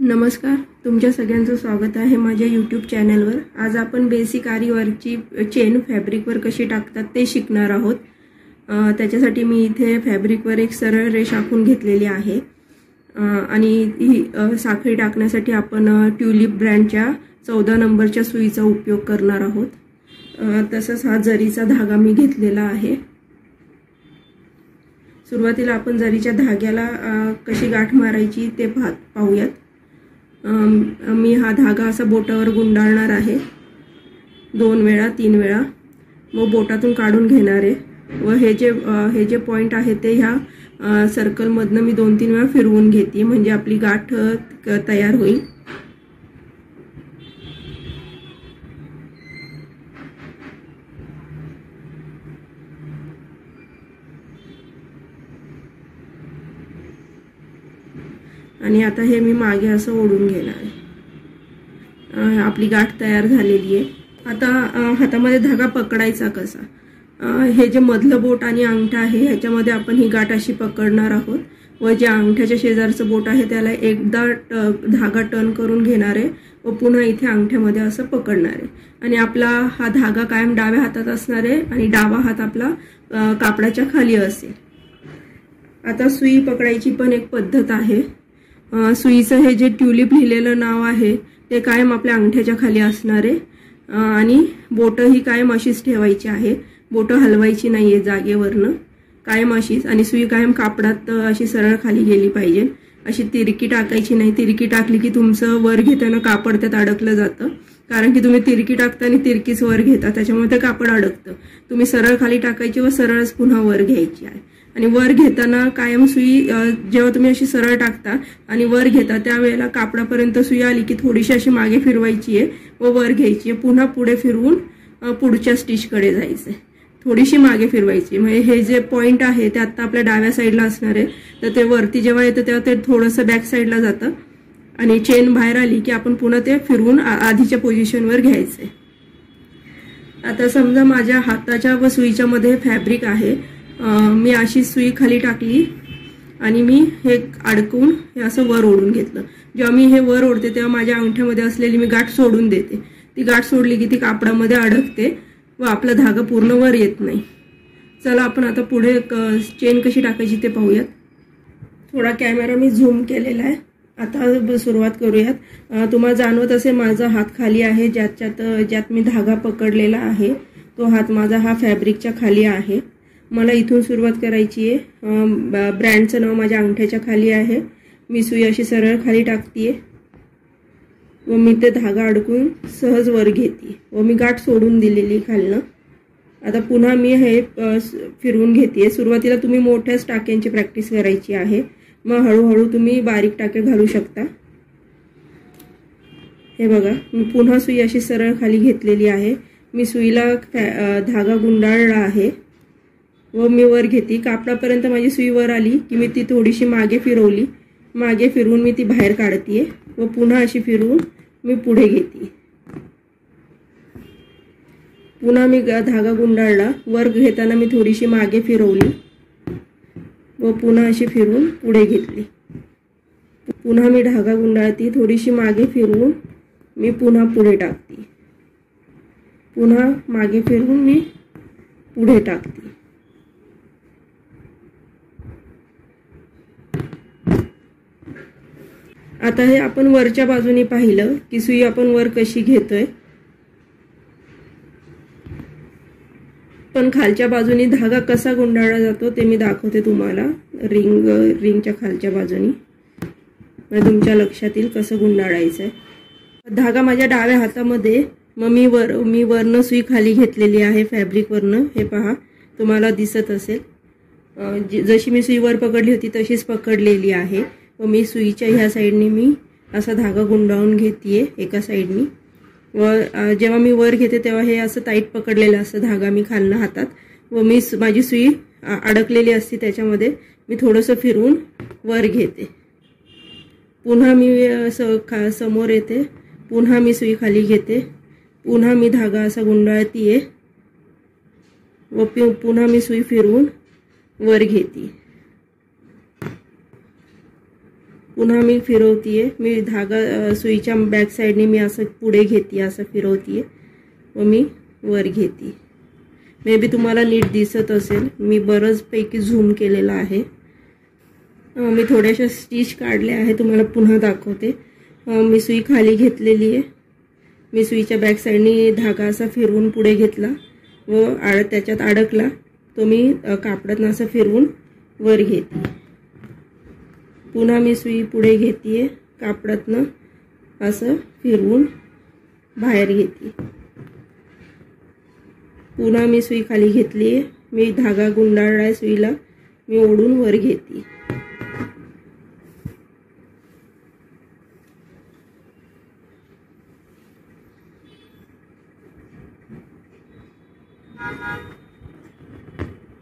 नमस्कार, तुमच्या सगळ्यांचं स्वागत आहे माझ्या यूट्यूब चॅनलवर। आज आपण बेसिक आरी वर्कची चेन फॅब्रिकवर कशी टाकतात ते शिकणार आहोत। त्याच्यासाठी मी इथे फॅब्रिकवर एक सरळ रेष आखून घेतलेली आहे आणि ही साखळी टाकण्यासाठी आपण ट्यूलिप ब्रँडच्या 14 नंबरच्या सुईचा उपयोग करणार आहोत। तसंच हा जरीचा धागा मी घेतलेला आहे। सुरुवातीला आपण जरीच्या धाग्याला कशी गाठ मारायची ते पाहूयात। मी हा धागा असा बोटावर गुंडाळणार आहे 2 वेळा 3 वेळा, मग बोटातून काढून घेणार आहे व हे जे पॉइंट आहे ते ह्या सर्कल मधनं मी 2-3 वेळा फिरवून घेते म्हणजे आपली गाठ तयार होईल। आणि आता हे मी मागे असं ओढून घेणार आहे। आपली गाठ तयार झालेली आहे। आता हातामध्ये धागा पकडायचा कसा, हे जे मधलं बोट आणि अंगठा आहे ह्याच्यामध्ये आपण ही गाठ अशी पकडणार आहोत व जे अंगठ्याच्या शेजारचं बोट आहे त्याला एकदा धागा टर्न करून घेणार आहे व पुन्हा इथे अंगठ्यामध्ये असं पकडणार आहे आणि आपला हा धागा कायम डाव्या हातात असणार आहे आणि डावा हात आपला कापडाच्या खाली असेल। आता सुई पकडायची पण एक पद्धत आहे। सुईचं हे जे ट्यूलिप लिहिलेलं नाव आहे ते कायम आपल्या अंगठ्याच्या खाली असणार आहे आणि बोट ही कायम अशीच ठेवायची आहे, बोट हलवायची नाहीये जागेवरनं, कायम अशीच। आणि सुई कायम कापडात अशी सरळ खाली गेली पाहिजे, अशी तिरकी टाकायची नाही। तिरकी टाकली की तुमचं वर घेताना कापड त्यात अडकलं जातं, कारण की तुम्ही तिरकी टाकता आणि तिरकीच वर घेता त्याच्यामुळे ते कापड अडकतं। तुम्ही सरळ खाली टाकायची व सरळच पुन्हा वर घ्यायची आहे। आणि वर घेताना कायम सुई जेव्हा तुम्ही अशी सरळ टाकता आणि वर घेता त्यावेळेला कापडापर्यंत सुई आली की थोडीशी अशी मागे फिरवायची आहे व वर घ्यायची आहे, पुन्हा पुढे फिरवून पुढच्या स्टिचकडे जायचंय, थोडीशी मागे फिरवायची। म्हणजे हे जे पॉइंट आहे ते आता आपल्या डाव्या साईडला असणार आहे तर ते वरती जेव्हा येतं तेव्हा ते थोडंसं बॅक साईडला जातं आणि चेन बाहेर आली की आपण पुन्हा ते फिरवून आधीच्या पोझिशनवर घ्यायचंय। आता समजा माझ्या हाताच्या व सुईच्या मध्ये फॅब्रिक आहे, मी अशी सुई खाली टाकली आणि मी हे अडकवून हे असं वर ओढून घेतलं। जेव्हा मी हे वर ओढते तेव्हा माझ्या अंगठ्यामध्ये असलेली मी गाठ सोडून देते, ती गाठ सोडली की ती कापडामध्ये अडकते व आपला धागा पूर्ण वर येत नाही। चला आपण आता पुढे चेन कशी टाकायची ते पाहूयात। थोडा कॅमेरा मी झूम केलेला आहे, आता सुरुवात करूयात। तुम्हाला जाणवत असेल माझा हात खाली आहे, ज्यात मी धागा पकडलेला आहे तो हात माझा हा फॅब्रिकच्या खाली आहे। मला इथून सुरुवात करायची आहे। ब्रँडचं नाव माझ्या अंगठ्याच्या खाली आहे। मी सुई अशी सरळ खाली टाकतीये व मी ते धागा अडकून सहज वर घेते व मी गाठ सोडून दिलेली खालनं। आता पुन्हा मी हे फिरवून घेते। सुरुवातीला तुम्ही मोठ्याच टाक्यांची प्रॅक्टिस करायची आहे, मग हळूहळू तुम्ही बारीक टाके घालू शकता। हे बघा, मी पुन्हा सुई अशी सरळ खाली घेतलेली आहे। मी सुईला धागा गुंडाळला आहे व मी वर घेते। कापडापर्यंत माझी सुई वर आली की मी ती थोडीशी मागे फिरवली, मागे फिरवून मी ती बाहेर काढते व पुन्हा अशी फिरवून मी पुढे घेते। पुन्हा मी धागा गुंडाळला, वर घेताना मी थोडीशी मागे फिरवली व पुन्हा अशी फिरवून पुढे घेतली। पुन्हा मी धागा गुंडाळते, थोडीशी मागे फिरवून मी पुन्हा पुढे टाकते, पुन्हा मागे फिरवून मी पुढे टाकते। आता हे आपण वरच्या बाजूने पाहिलं की सुई आपण वर कशी घेतोय, पण खालच्या बाजूने धागा कसा गुंडाळला जातो ते मी दाखवते तुम्हाला। रिंगच्या खालच्या बाजूने तुमच्या लक्षात येईल कसं गुंडाळायचं आहे। धागा माझ्या डाव्या हातामध्ये, मग मी वरनं सुई खाली घेतलेली आहे फॅब्रिक वरनं, हे पहा तुम्हाला दिसत असेल। जशी मी सुई वर पकडली होती तशीच पकडलेली आहे व मी सुईच्या ह्या साईडने मी असा धागा गुंडाळून घेतेय एका साईडने व जेव्हा मी वर घेते तेव्हा हे असं टाईट पकडलेलं असतं धागा मी खालनं हातात व मी माझी सुई अडकलेली असते त्याच्यामध्ये मी थोडंसं फिरवून वर घेते, पुन्हा मी समोर येते, पुन्हा मी सुई खाली घेते, पुन्हा मी धागा असा गुंडाळतीये व पुन्हा मी सुई फिरवून वर घेते। पुन्हा मी फिरवतीये, मी धागा सुईच्या बॅक साईडने मी असं पुढे घेते, असं फिरवतीये व मी वर घेते. मे बी तुम्हाला नीट दिसत असेल, मी बरंचपैकी झूम केलेला आहे. मी थोड्याशा स्टिच काढल्या आहे, तुम्हाला पुन्हा दाखवते. मी सुई खाली घेतलेली आहे, मी सुईच्या बॅक साईडने धागा असा फिरवून पुढे घेतला व त्याच्यात अडकला तो मी कापडातनं असं फिरवून वर घेते. पुन्हा मी सुई पुढे घेते, कापडातनं असं फिरवून बाहेर घेते. पुन्हा मी सुई खाली घेतली आहे, मी धागा गुंडाळलाय सुईला, मी ओढून वर घेते.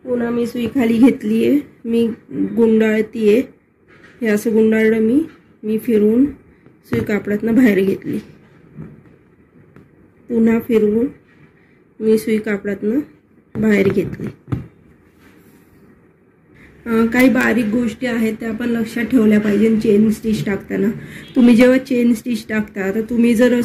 पुन्हा मी सुई खाली घेतली आहे, मी गुंडाळतीये. हे असं गुंडाळलं मी फिरवून सुई कापडातनं बाहेर घेतली. पुन्हा फिरवून मी सुई कापडातनं बाहेर घेतली. काही बारीक गोष्टी आहेत त्या आपण लक्षात ठेवल्या पाहिजे चेन स्टिच टाकताना. तुम्ही जेव्हा चेन स्टिच टाकता तर तुम्ही जर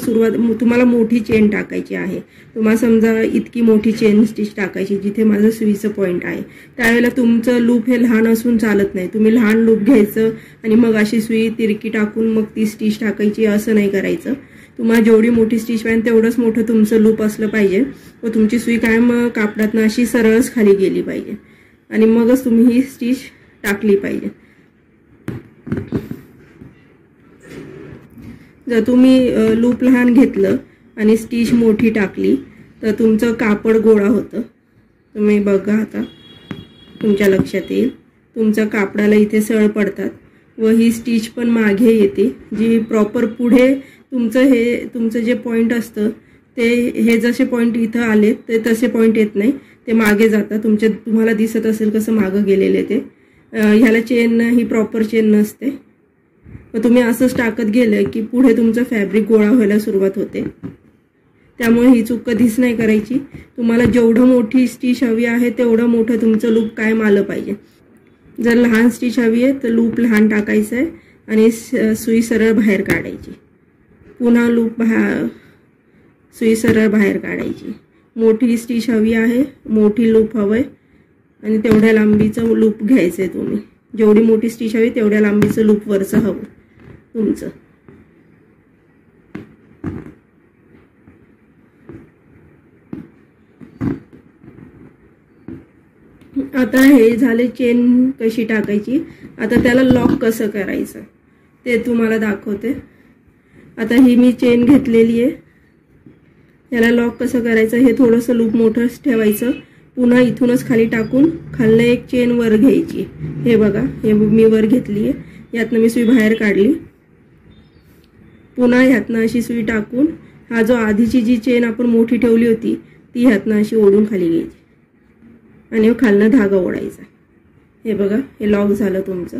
तुम्हाला मोठी चेन टाकायची आहे, तुम्हाला समजा इतकी मोठी चेन स्टिच टाकायची जिथे माझं सुईचं पॉईंट आहे, त्यावेळेला तुमचं लूप हे लहान असून चालत नाही. तुम्ही लहान लूप घ्यायचं आणि मग अशी सुई तिरकी टाकून मग ती स्टिच टाकायची, असं नाही करायचं. तुम्हाला जेवढी मोठी स्टिच पाहिजे तेवढंच मोठं तुमचं लूप असलं पाहिजे व तुमची सुई कायम कापडातनं अशी सरळच खाली गेली पाहिजे आणि मगच तुम्ही ही स्टिच टाकली पाहिजे. जर तुम्ही लूप लहान घेतलं आणि स्टिच मोठी टाकली तर तुमचं कापड गोळा होतं. तुम्ही बघा, आता तुमच्या लक्षात येईल, तुमच्या कापडाला इथे सळ पडतात व ही स्टिच पण मागे येते, जी प्रॉपर पुढे तुमचं जे पॉईंट असतं ते हे जसे पॉईंट इथं आले ते तसे पॉईंट येत नाही, ते मागे जातात. तुम्हाला दिसत असेल कसं मागं गेलेले ते. ह्याला चेन ही प्रॉपर चेन नसते. मग तुम्ही असंच टाकत गेलं की पुढे तुमचं फॅब्रिक गोळा व्हायला सुरुवात होते. त्यामुळे ही चूक कधीच नाही करायची. तुम्हाला जेवढं मोठी स्टिच हवी आहे तेवढं मोठं तुमचं लूप कायम आलं पाहिजे. जर लहान स्टिच हवी आहे तर लूप लहान टाकायचं आहे आणि सुई सरळ बाहेर काढायची. पुन्हा सुई सरळ बाहेर काढायची. मोठी स्टिच हवी आहे, मोठी लूप हवंय आणि तेवढ्या लांबीचं लूप घ्यायचंय तुम्ही. जेवढी मोठी स्टिच हवी तेवढ्या लांबीचं लूप वरचं हवं तुमचं. आता हे झाले चेन कशी टाकायची. आता त्याला लॉक कसं करायचं ते तुम्हाला दाखवते. आता ही मी चेन घेतलेली आहे, याला लॉक कसं करायचं हे थोडंसं लूप मोठंच ठेवायचं. पुन्हा इथूनच खाली टाकून खालनं एक चेन वर घ्यायची. हे बघा, हे मी वर घेतली आहे, यातनं मी सुई बाहेर काढली. पुन्हा ह्यातनं अशी सुई टाकून हा जो आधीची जी चेन आपण मोठी ठेवली होती ती ह्यातनं अशी ओढून खाली घ्यायची आणि खालनं धागा ओढायचा. हे बघा, हे लॉक झालं तुमचं.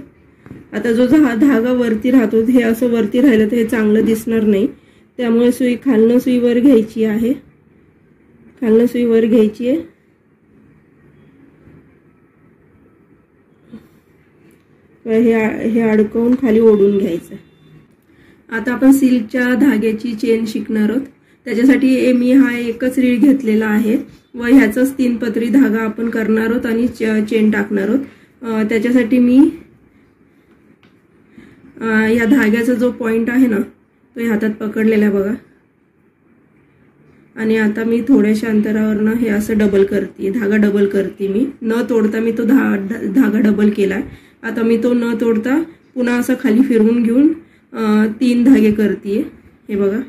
आता जो धागा वरती राहतो हे असं वरती राहिलं तर हे चांगलं दिसणार नाही. त्यामुळे सुई खालनं सुई वर घ्यायची आहे, खालनं सुई वर घ्यायची आहे. हे अडकवून खाली ओढून घ्यायचं. आता आपण सिल्कच्या धाग्याची चेन शिकणार आहोत. त्याच्यासाठी मी हा एकच रीळ घेतलेला आहे व ह्याचाच 3 पदरी धागा आपण करणार आहोत आणि चेन टाकणार आहोत. त्याच्यासाठी मी या धाग्याचा जो पॉइंट आहे ना तो हातात पकडलेला बघा. आणि आता मी थोड्याशा अंतरावरनं हे असं डबल करते, धागा डबल करते. मी न तोडता मी तो धागा डबल केलाय. आता मी तो न तोडता पुन्हा असं खाली फिरवून घेऊन 3 धागे करते. हे बघा,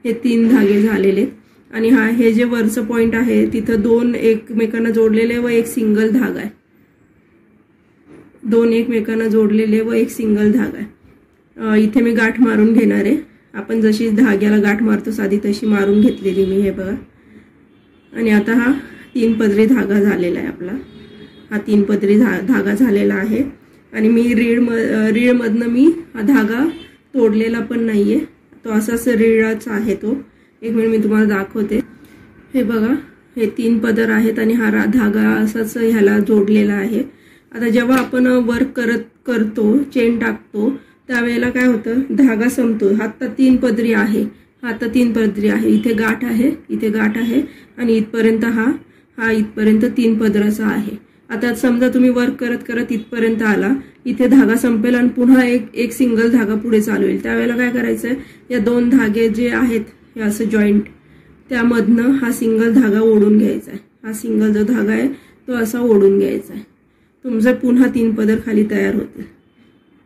हे 3 धागे झालेले. आणि हे जे वरचं पॉइंट आहे तिथं 2 एकमेकांना जोडलेले व एक सिंगल धागा आहे. 2 एकमेकांना जोडलेले व एक सिंगल धागा आहे. इथे मी गाठ मारून घेणार आहे. आपण जशी धाग्याला गाठ मारतो साधी तशी मारून घेतलेली मी. हे बघा. आणि आता हा 3 पदरी धागा झालेला आहे आपला. हा 3 पदरी धागा झालेला आहे. आणि मी रीळमधनं मी हा धागा तोडलेला पण नाहीये, तो असाच रीळाच आहे तो. एक मिनिट मी तुम्हाला दाखवते. हे बघा, हे 3 पदर आहेत आणि हा धागा असाच ह्याला जोडलेला आहे. आता जेव्हा आपण वर्क करतो, चेन टाकतो, त्यावेळेला काय होतं, धागा संपतो. आता 3 पदरी आहे, आता 3 पदरी आहे, इथे गाठ आहे, इथे गाठ आहे आणि इथपर्यंत हा इथपर्यंत 3 पदराचा आहे. आता समजा तुम्ही वर्क करत करत इथपर्यंत आला, इथे धागा संपेल आणि पुन्हा एक सिंगल धागा पुढे चालू होईल. त्यावेळेला काय करायचंय, या 2 धागे जे आहेत हे असं जॉईंट, त्यामधनं हा सिंगल धागा ओढून घ्यायचा आहे. हा सिंगल जो धागा आहे तो असा ओढून घ्यायचा आहे. तुमचे पुन्हा 3 पदर खाली तयार होतील,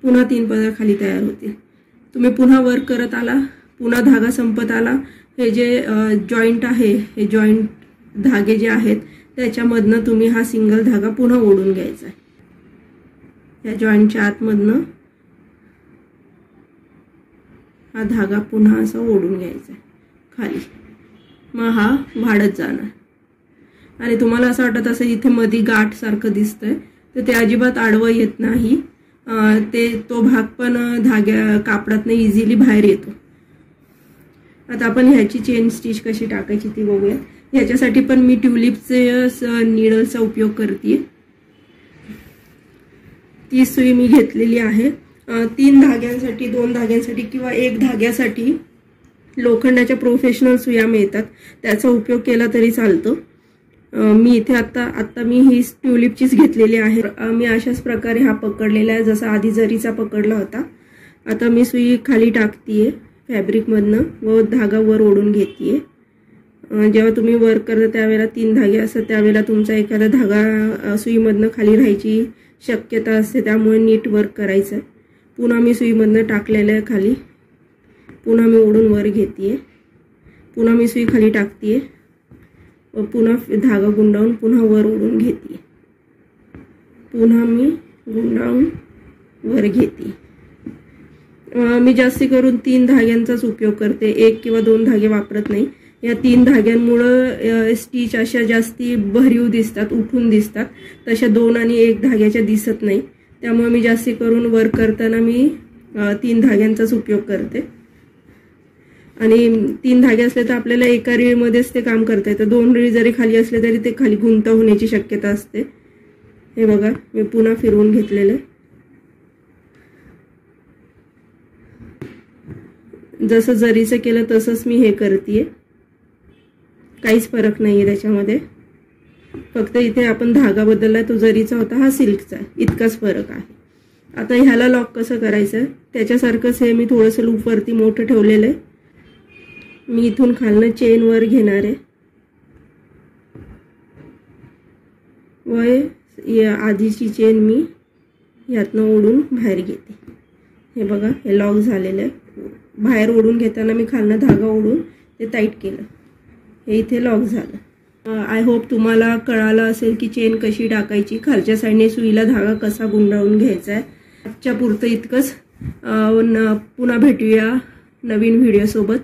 पुन्हा 3 पदर खाली तयार होतील. तुम्ही पुन्हा वर्क करत आला, पुन्हा धागा संपत आला, हे जे जॉईंट आहे, हे जॉईंट धागे जे आहेत त्याच्यामधनं तुम्ही हा सिंगल धागा पुन्हा ओढून घ्यायचा आहे. या जॉईंटच्या आतमधनं हा धागा पुन्हा असा ओढून घ्यायचा आहे खाली. मग हा वाढत जाणार आणि तुम्हाला असं वाटत असेल इथे मध्ये गाठ सारखं दिसतंय, तर ते अजिबात आडवं येत नाही. तो भाग पण कापडातनं इझिली बाहेर येतो. आता आपण ह्याची चेन स्टिच कशी टाकायची ती बघूया. ह्याच्यासाठी पण मी ट्युलिपचे निडलचा उपयोग करते. ती सुई मी घेतलेली आहे. 3 धाग्यांसाठी, 2 धाग्यांसाठी किंवा 1 धाग्यासाठी लोखंडाच्या प्रोफेशनल सुया मिळतात, त्याचा उपयोग केला तरी चालतो. मी इथे आता मी ही ट्युलिपचीच घेतलेली आहे. मी अशाच प्रकारे हा पकडलेला आहे, जसा आधी जरीचा पकडला होता. आता मी सुई खाली टाकतीये फॅब्रिकमधनं व धागा वर ओढून घेतीये. जेव्हा तुम्ही वर्क करता त्यावेळेला 3 धागे असतात, त्यावेळेला तुमचा एखादा धागा सुईमधनं खाली राहायची शक्यता असते, त्यामुळे नीट वर्क करायचं. पुन्हा मी सुईमधनं टाकलेलं आहे खाली, पुन्हा मी ओढून वर घेतीये, पुन्हा मी सुई खाली टाकतीये व पुन्हा धागा गुंडाळून पुन्हा वर ओढून घेतीये, पुन्हा मी गुंडाळून वर घेते. मी जास्ती करून 3 धाग्यांचाच उपयोग करते, 1 किंवा 2 धागे वापरत नाही. या 3 धाग्यांमुळे स्टिच अशा जास्ती भरीव दिसतात, उठून दिसतात. तशा 2 आणि 1 धाग्याच्या दिसत नाही. त्यामुळे मी जास्ती करून वर्क करताना मी 3 धाग्यांचाच उपयोग करते. आणि 3 धागे असले तर आपल्याला एका रीळमध्येच ते काम करता येतं. 2 रीळ जरी खाली असले तरी ते खाली गुंता होण्याची शक्यता असते. हे बघा, मी पुन्हा फिरवून घेतलेलं. जसं जरीचं केलं तसंच मी हे करते. काहीच फरक नाहीये त्याच्यामध्ये, फक्त इथे आपण धागा बदलला, तो जरीचा होता, हा सिल्कचा, इतकाच फरक आहे. आता ह्याला लॉक कसं करायचं त्याच्यासारखंच हे मी थोडंसं लूपवरती मोठं ठेवलेलं आहे. मी इथून खालनं चेन वर घेणार आहे व आधीची चेन मी यातनं ओढून बाहेर घेते. हे बघा, हे लॉक झालेलं आहे. बाहेर ओढून घेताना मी खालनं धागा ओढून ते टाईट केलं, हे इथे लॉक झालं. आय होप तुम्हाला कळालं असेल की चेन कशी टाकायची, खालच्या साईडने सुईला धागा कसा गुंडाळून घ्यायचा आहे. आजच्या पुरतं इतकंच. पुन्हा भेटूया नवीन व्हिडिओ सोबत.